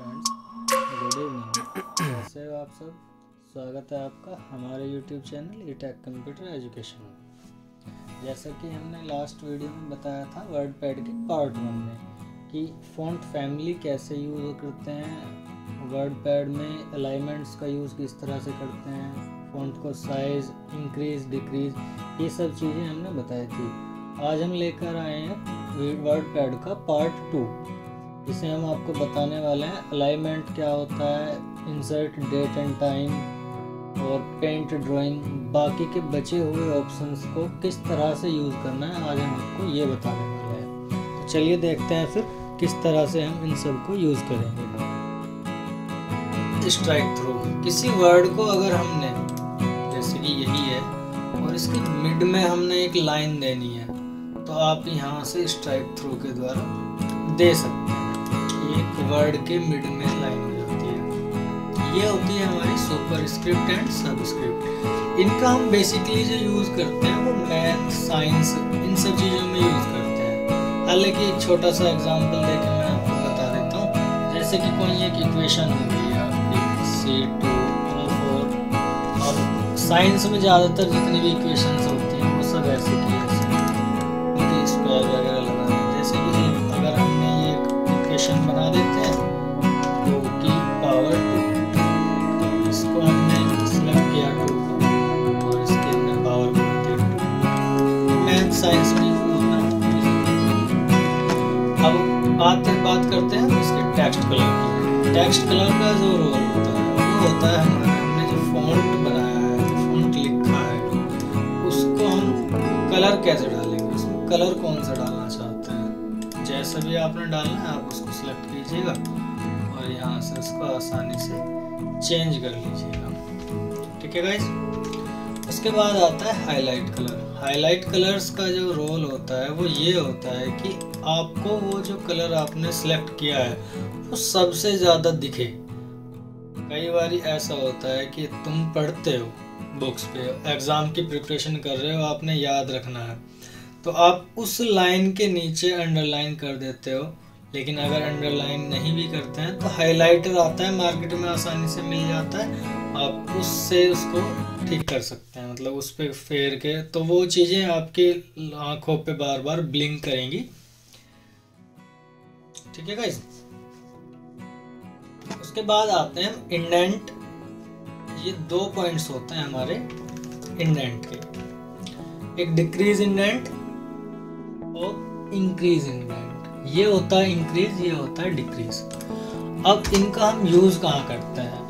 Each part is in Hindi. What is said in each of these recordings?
Friends, good evening. कैसे हो आप सब? स्वागत है आपका हमारे यूट्यूब चैनल ईटेक कंप्यूटर एजुकेशन में। जैसा कि हमने लास्ट वीडियो में बताया था वर्डपैड के पार्ट 1 में कि फ़ॉन्ट फैमिली कैसे यूज़ करते हैं, वर्डपैड में अलाइनमेंट्स का यूज़ किस तरह से करते हैं, फ़ॉन्ट को साइज़ इंक्रीज़ डिक्रीज़, ये सब चीज़ें हमने बताई थी। आज हम लेकर आए हैं वर्डपैड का पार्ट 2, जिसे हम आपको बताने वाले हैं अलाइनमेंट क्या होता है, इंसर्ट डेट एंड टाइम और पेंट ड्राइंग, बाकी के बचे हुए ऑप्शंस को किस तरह से यूज़ करना है आज हम आपको ये बताने वाले हैं। तो चलिए देखते हैं फिर किस तरह से हम इन सब को यूज़ करेंगे। स्ट्राइक थ्रू, किसी वर्ड को अगर हमने, जैसे कि यही है और इसके मिड में हमने एक लाइन देनी है, तो आप यहाँ से स्ट्राइक थ्रू के द्वारा दे सकते हैं। एक वर्ड के मिड में लाइन हो जाती है। ये होती है हमारी सुपरस्क्रिप्ट एंड सबस्क्रिप्ट। इनका हम बेसिकली जो यूज़ करते हैं वो मैथ, साइंस, इन सब चीज़ों में यूज़ करते हैं। हालांकि एक छोटा सा एग्जांपल देके मैं आपको बता देता हूँ। जैसे कि कोई एक इक्वेशन हो गई आपकी C2O4, और साइंस में ज़्यादातर जितनी भी इक्वेशंस होती हैं वो सब ऐसे की उनके स्क्वायर वगैरह लगाने। जैसे कि अगर हमने ये इक्वेशन बना देते हैं 2 की पावर 2, इसको हमने सिलेक्ट किया 2 को और इसके अंदर पावर को 2। मैथ साइंस में होना। अब बात करते हैं इसके टेक्स्ट कलर की। टेक्स्ट कलर का जो रोल होता है वो होता है हमारा, हमने जो फॉन्ट बनाया है, जो फॉन्ट लिखा है, उसको हम कलर कैसे डालेंगे, उसमें कलर कौन सा डालना चाहते हैं। जैसा भी आपने डालना है आप उसको सिलेक्ट कीजिएगा और यहाँ से उसको आसानी से चेंज कर लीजिएगा। ठीक है गाइस। उसके बाद आता है हाईलाइट कलर। हाईलाइट कलर्स का जो रोल होता है वो ये होता है कि आपको वो जो कलर आपने सिलेक्ट किया है वो सबसे ज़्यादा दिखे। कई बार ऐसा होता है कि तुम पढ़ते हो बुक्स पे, एग्ज़ाम की प्रिपरेशन कर रहे हो, आपने याद रखना है, तो आप उस लाइन के नीचे अंडरलाइन कर देते हो। लेकिन अगर अंडरलाइन नहीं भी करते हैं तो हाइलाइटर आता है, मार्केट में आसानी से मिल जाता है, आप उससे उसको ठीक कर सकते हैं, मतलब उस पर फेर के, तो वो चीज़ें आपकी आंखों पे बार बार ब्लिंक करेंगी। ठीक है गाइस। उसके बाद आते हैं इंडेंट। ये 2 पॉइंट्स होते हैं हमारे इंडेंट के, एक डिक्रीज इंडेंट और इंक्रीज इंडेंट। ये होता है इंक्रीज, ये होता है डिक्रीज। अब इनका हम यूज कहाँ करते हैं?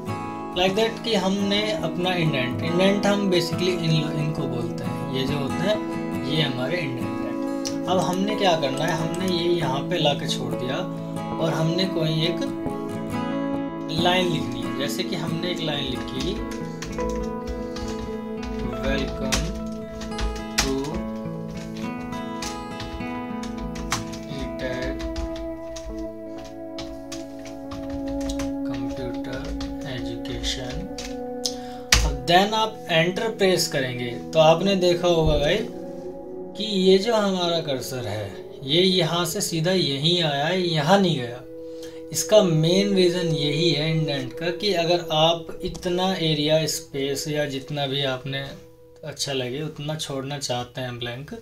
लाइक दैट कि हमने अपना इंडेंट हम बेसिकली इनको बोलते हैं, ये जो होते हैं ये हमारे इंडेंट है। अब हमने क्या करना है, हमने ये यहाँ पे ला के छोड़ दिया और हमने कोई एक लाइन लिखनी है। जैसे कि हमने एक लाइन लिखी, वेलकम टू ईटेक कंप्यूटर एजुकेशन। और देन आप एंटर प्रेस करेंगे तो आपने देखा होगा गाइस कि ये जो हमारा कर्सर है ये यहाँ से सीधा यहीं आया है, यहाँ नहीं गया। इसका मेन रीज़न यही है इंडेंट का कि अगर आप इतना एरिया स्पेस या जितना भी आपने अच्छा लगे उतना छोड़ना चाहते हैं ब्लैंक,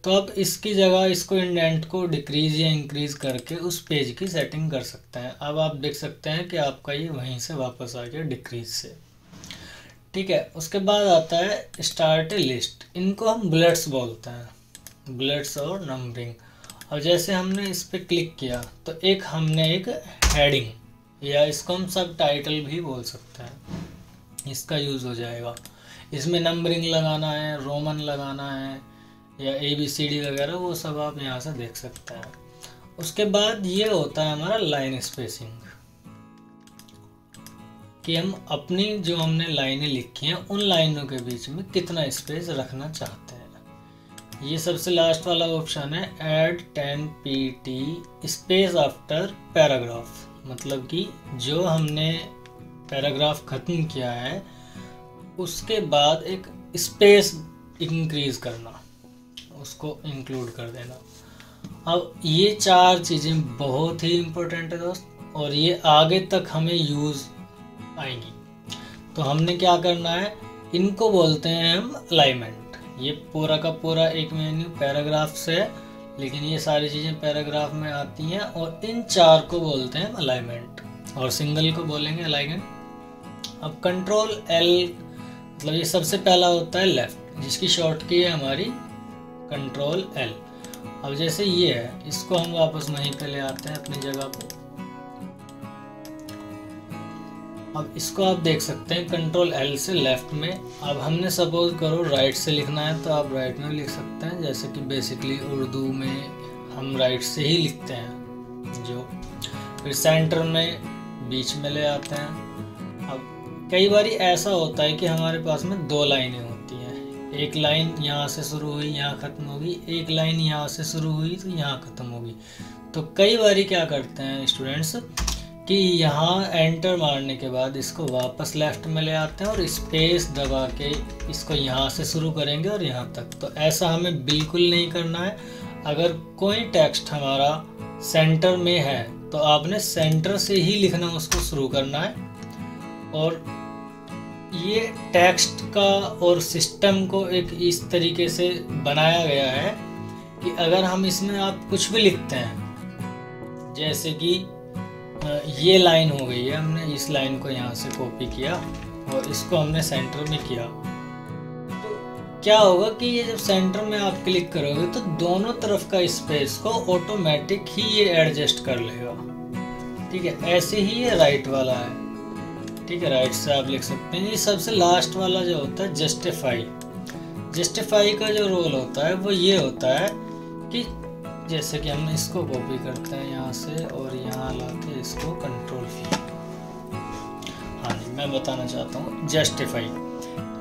तो आप इसकी जगह इसको इंडेंट को डिक्रीज या इंक्रीज करके उस पेज की सेटिंग कर सकते हैं। अब आप देख सकते हैं कि आपका ये वहीं से वापस आ गया डिक्रीज से। ठीक है। उसके बाद आता है स्टार्ट ए लिस्ट। इनको हम बुलेट्स बोलते हैं, बुलेट्स और नंबरिंग। और जैसे हमने इस पर क्लिक किया तो हमने एक हेडिंग या इसको हम सब टाइटल भी बोल सकते हैं, इसका यूज़ हो जाएगा। इसमें नंबरिंग लगाना है, रोमन लगाना है या ABCD वगैरह, वो सब आप यहाँ से देख सकते हैं। उसके बाद ये होता है हमारा लाइन स्पेसिंग, कि हम अपनी जो हमने लाइनें लिखी हैं उन लाइनों के बीच में कितना स्पेस रखना चाहते हैं। ये सबसे लास्ट वाला ऑप्शन है add 10 pt space after paragraph, मतलब कि जो हमने पैराग्राफ ख़त्म किया है उसके बाद एक स्पेस इंक्रीज करना, उसको इंक्लूड कर देना। अब ये 4 चीज़ें बहुत ही इम्पोर्टेंट है दोस्त। और ये आगे तक हमें यूज़ आएंगी। तो हमने क्या करना है, इनको बोलते हैं हम अलाइनमेंट। ये पूरा का पूरा एक मेन्यू पैराग्राफ से है, लेकिन ये सारी चीज़ें पैराग्राफ में आती हैं, और इन चार को बोलते हैं अलाइनमेंट, और सिंगल को बोलेंगे अलाइनमेंट। अब कंट्रोल एल, मतलब ये सबसे पहला होता है लेफ्ट, जिसकी शॉर्ट की है हमारी कंट्रोल एल। अब जैसे ये है, इसको हम वापस वहीं पे ले आते हैं अपनी जगह पे। अब इसको आप देख सकते हैं कंट्रोल एल से लेफ्ट में। अब हमने सपोज करो राइट से लिखना है, तो आप राइट में लिख सकते हैं, जैसे कि बेसिकली उर्दू में हम राइट से ही लिखते हैं जो। फिर सेंटर में बीच में ले आते हैं। अब कई बार ऐसा होता है कि हमारे पास में दो लाइनें होती हैं, एक लाइन यहाँ से शुरू हुई यहाँ ख़त्म होगी, एक लाइन यहाँ से शुरू हुई तो यहाँ ख़त्म होगी। तो कई बार क्या करते हैं स्टूडेंट्स कि यहाँ एंटर मारने के बाद इसको वापस लेफ्ट में ले आते हैं और स्पेस दबा के इसको यहाँ से शुरू करेंगे और यहाँ तक। तो ऐसा हमें बिल्कुल नहीं करना है। अगर कोई टेक्स्ट हमारा सेंटर में है तो आपने सेंटर से ही लिखना, उसको शुरू करना है। और ये टेक्स्ट का और सिस्टम को एक इस तरीके से बनाया गया है कि अगर हम इसमें आप कुछ भी लिखते हैं, जैसे कि ये लाइन हो गई है, हमने इस लाइन को यहाँ से कॉपी किया और इसको हमने सेंटर में किया, तो क्या होगा कि ये जब सेंटर में आप क्लिक करोगे तो दोनों तरफ का स्पेस को ऑटोमेटिक ही ये एडजस्ट कर लेगा। ठीक है, ऐसे ही ये राइट वाला है। ठीक है, राइट से आप लिख सकते हैं। ये सबसे लास्ट वाला जो होता है जस्टिफाई, जस्टिफाई का जो रोल होता है वो ये होता है कि जैसे कि हम इसको कॉपी करते हैं यहाँ से और यहाँ लाके इसको कंट्रोल V। हाँ जी, मैं बताना चाहता हूँ जस्टिफाई।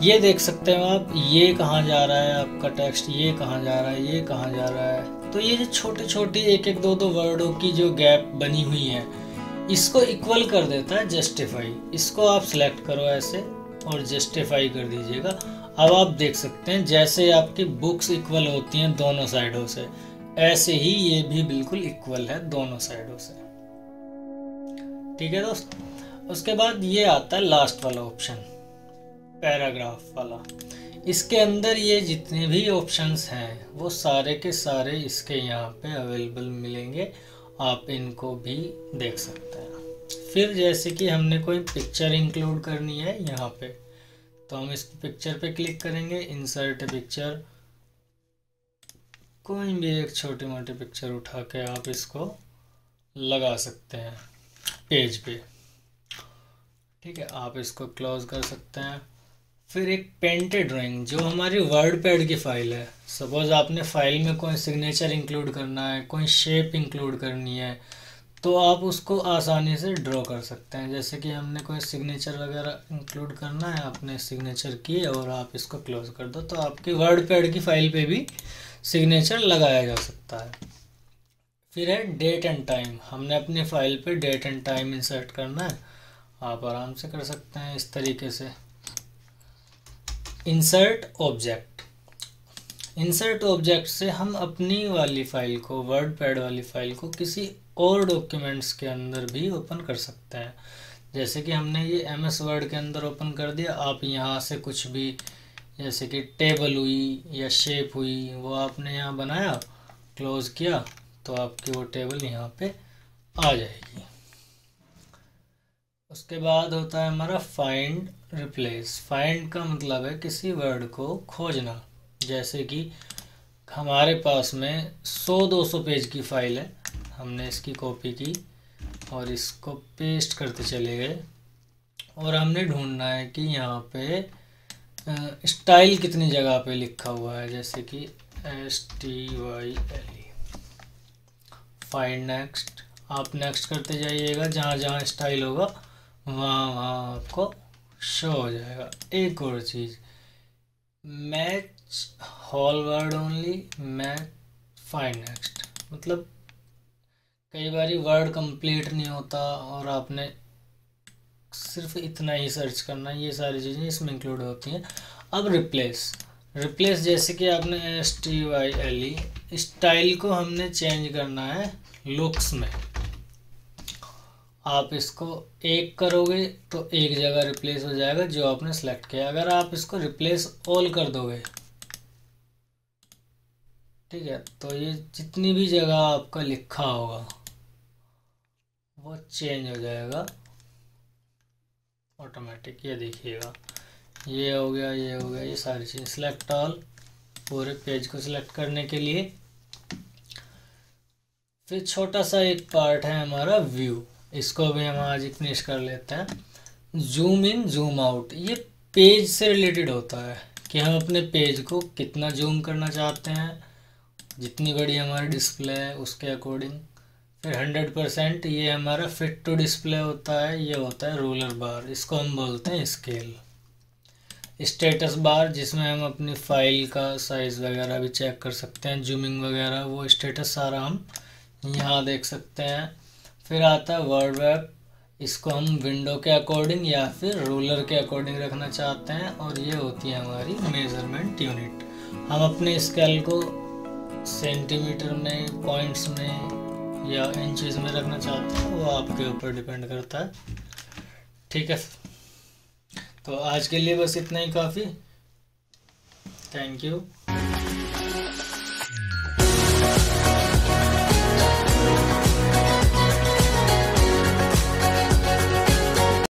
ये देख सकते हो आप, ये कहाँ जा रहा है आपका टेक्स्ट, ये कहाँ जा रहा है, ये कहाँ जा रहा है। तो ये जो छोटे छोटे एक एक दो दो वर्डों की जो गैप बनी हुई है, इसको इक्वल कर देता है जस्टिफाई। इसको आप सिलेक्ट करो ऐसे और जस्टिफाई कर दीजिएगा। अब आप देख सकते हैं जैसे आपकी बुक्स इक्वल होती हैं दोनों साइडों से, ऐसे ही ये भी बिल्कुल इक्वल है दोनों साइडों से। ठीक है दोस्त, उसके बाद ये आता है लास्ट वाला ऑप्शन, पैराग्राफ वाला। इसके अंदर ये जितने भी ऑप्शंस हैं वो सारे के सारे इसके यहाँ पे अवेलेबल मिलेंगे, आप इनको भी देख सकते हैं। फिर जैसे कि हमने कोई पिक्चर इंक्लूड करनी है यहाँ पे, तो हम इस पिक्चर पे क्लिक करेंगे, इंसर्ट पिक्चर। कोई भी एक छोटी मोटी पिक्चर उठा के आप इसको लगा सकते हैं पेज पे। ठीक है, आप इसको क्लोज कर सकते हैं। फिर एक पेंटेड ड्राइंग, जो हमारी वर्ड पैड की फाइल है। सपोज आपने फाइल में कोई सिग्नेचर इंक्लूड करना है, कोई शेप इंक्लूड करनी है, तो आप उसको आसानी से ड्रॉ कर सकते हैं। जैसे कि हमने कोई सिग्नेचर वगैरह इंक्लूड करना है, आपने सिग्नेचर किए और आप इसको क्लोज कर दो, तो आपकी वर्ड पैड की फाइल पे भी सिग्नेचर लगाया जा सकता है। फिर है डेट एंड टाइम, हमने अपनी फाइल पे डेट एंड टाइम इंसर्ट करना है, आप आराम से कर सकते हैं इस तरीके से। इंसर्ट ऑब्जेक्ट, इंसर्ट ऑब्जेक्ट से हम अपनी वाली फाइल को, वर्ड पैड वाली फाइल को किसी और डॉक्यूमेंट्स के अंदर भी ओपन कर सकते हैं। जैसे कि हमने ये MS वर्ड के अंदर ओपन कर दिया, आप यहाँ से कुछ भी, जैसे कि टेबल हुई या शेप हुई, वो आपने यहाँ बनाया, क्लोज किया, तो आपकी वो टेबल यहाँ पे आ जाएगी। उसके बाद होता है हमारा फाइंड रिप्लेस। फाइंड का मतलब है किसी वर्ड को खोजना। जैसे कि हमारे पास में 100-200 पेज की फाइल है, हमने इसकी कॉपी की और इसको पेस्ट करते चले गए, और हमने ढूंढना है कि यहाँ पे स्टाइल कितनी जगह पे लिखा हुआ है, जैसे कि STYLE। फाइंड नेक्स्ट, आप नेक्स्ट करते जाइएगा, जहाँ जहाँ स्टाइल होगा वहाँ वहाँ आपको शो हो जाएगा। एक और चीज़, match whole word only, match find next. मतलब कई बार वर्ड कंप्लीट नहीं होता और आपने सिर्फ इतना ही सर्च करना है, ये सारी चीज़ें इसमें इंक्लूड होती हैं। अब रिप्लेस, रिप्लेस जैसे कि आपने STYLE, स्टाइल को हमने चेंज करना है लुक्स में। आप इसको एक करोगे तो एक जगह रिप्लेस हो जाएगा जो आपने सेलेक्ट किया। अगर आप इसको रिप्लेस ऑल कर दोगे, ठीक है, तो ये जितनी भी जगह आपका लिखा होगा वो चेंज हो जाएगा ऑटोमेटिक। ये देखिएगा, ये हो गया, ये हो गया, ये सारी चीज़ सिलेक्ट ऑल, पूरे पेज को सिलेक्ट करने के लिए। फिर छोटा सा एक पार्ट है हमारा व्यू, इसको भी हम आज फिनिश कर लेते हैं। जूम इन जूम आउट, ये पेज से रिलेटेड होता है कि हम अपने पेज को कितना जूम करना चाहते हैं, जितनी बड़ी हमारी डिस्प्ले है उसके अकॉर्डिंग। फिर 100% ये हमारा फिट टू डिस्प्ले होता है, ये होता है रूलर बार, इसको हम बोलते हैं स्केल। स्टेटस बार, जिसमें हम अपनी फाइल का साइज़ वगैरह भी चेक कर सकते हैं, जूमिंग वगैरह, वो स्टेटस सारा हम यहाँ देख सकते हैं। फिर आता है वर्ड रैप, इसको हम विंडो के अकॉर्डिंग या फिर रूलर के अकॉर्डिंग रखना चाहते हैं। और ये होती है हमारी मेजरमेंट यूनिट, हम अपने स्केल को सेंटीमीटर में, पॉइंट्स में या इंचेस में रखना चाहते हैं, वो आपके ऊपर डिपेंड करता है। ठीक है, तो आज के लिए बस इतना ही काफ़ी। Thank you.